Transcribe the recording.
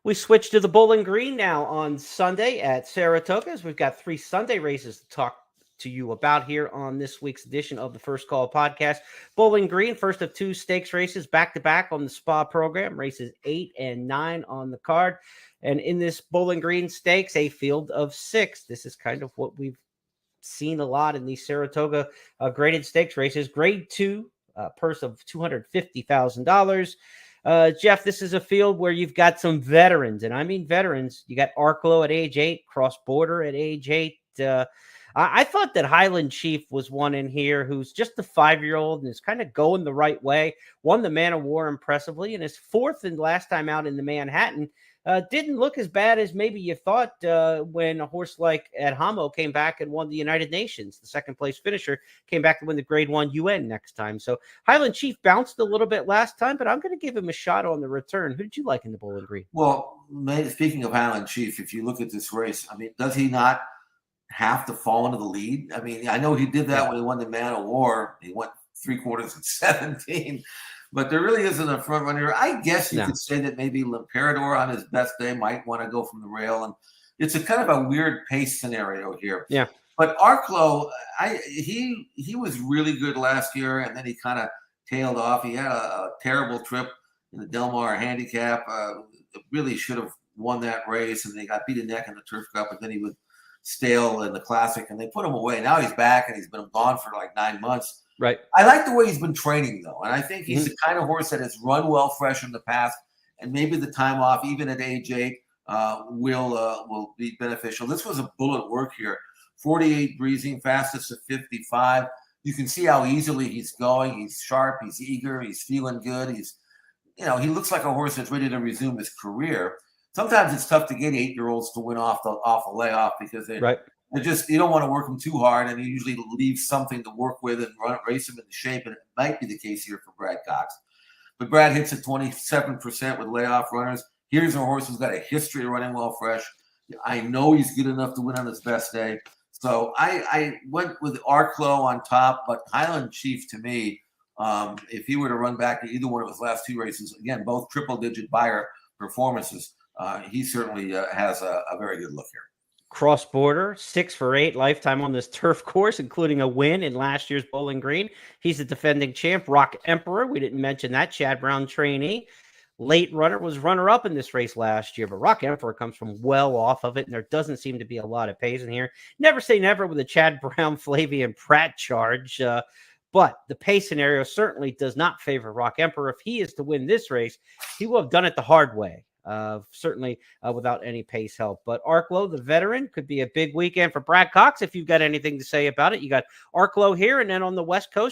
We switch to the Bowling Green now on Sunday at Saratoga. We've got 3 Sunday races to talk to you about here on this week's edition of the First Call podcast. Bowling Green, first of 2 stakes races back to back on the Spa program, races 8 and 9 on the card. And in this Bowling Green Stakes, a field of 6. This is kind of what we've seen a lot in these Saratoga graded stakes races. Grade 2, purse of $250,000. Jeff, this is a field where you've got some veterans, and I mean veterans. You got Arklow at age 8, Cross Border at age 8. I thought that Highland Chief was one in here who's just a 5-year-old and is kind of going the right way. Won the Man of War impressively, and his 4th and last time out in the Manhattan. Didn't look as bad as maybe you thought when a horse like Ed Hamo came back and won the United Nations. The second place finisher came back to win the Grade 1 UN next time. So Highland Chief bounced a little bit last time, but I'm going to give him a shot on the return. Who did you like in the Bowling Green? Well, speaking of Highland Chief, if you look at this race, I mean, does he not have to fall into the lead? I mean, I know he did that when he won the Man of War. He went 3/4 at 17. But there really isn't a front runner. I guess you could say that maybe L'Imperador on his best day might want to go from the rail. And it's a kind of a weird pace scenario here. Yeah. But Arklow, he was really good last year, and then he kind of tailed off. He had a terrible trip in the Del Mar Handicap. Really should have won that race, and they got beat a neck in the Turf Cup, and then he was stale in the Classic, and they put him away. Now he's back, and he's been gone for like 9 months. Right. I like the way he's been training, though, and I think he's the kind of horse that has run well fresh in the past, and maybe the time off, even at age 8, will be beneficial. This was a bullet work here. 48 breezing, fastest of 55. You can see how easily he's going. He's sharp. He's eager. He's feeling good. He looks like a horse that's ready to resume his career. Sometimes it's tough to get 8-year-olds to win off a layoff because you don't want to work them too hard, and you usually leave something to work with and race them into shape, and it might be the case here for Brad Cox. But Brad hits at 27% with layoff runners. Here's a horse who's got a history of running well fresh. I know he's good enough to win on his best day. So I went with Arklow on top, but Highland Chief, to me, if he were to run back to either one of his last 2 races, again, both triple-digit buyer performances, he certainly has a very good look here. Cross Border, 6 for 8 lifetime on this turf course, including a win in last year's Bowling Green. He's the defending champ. Rock Emperor, we didn't mention that, Chad Brown trainee. Late runner, was runner-up in this race last year, but Rock Emperor comes from well off of it, and there doesn't seem to be a lot of pace in here. Never say never with a Chad Brown, Flavian Pratt charge, but the pace scenario certainly does not favor Rock Emperor. If he is to win this race, he will have done it the hard way. Certainly without any pace help. But Arklow, the veteran, could be a big weekend for Brad Cox if you've got anything to say about it. You got Arklow here, and then on the West Coast,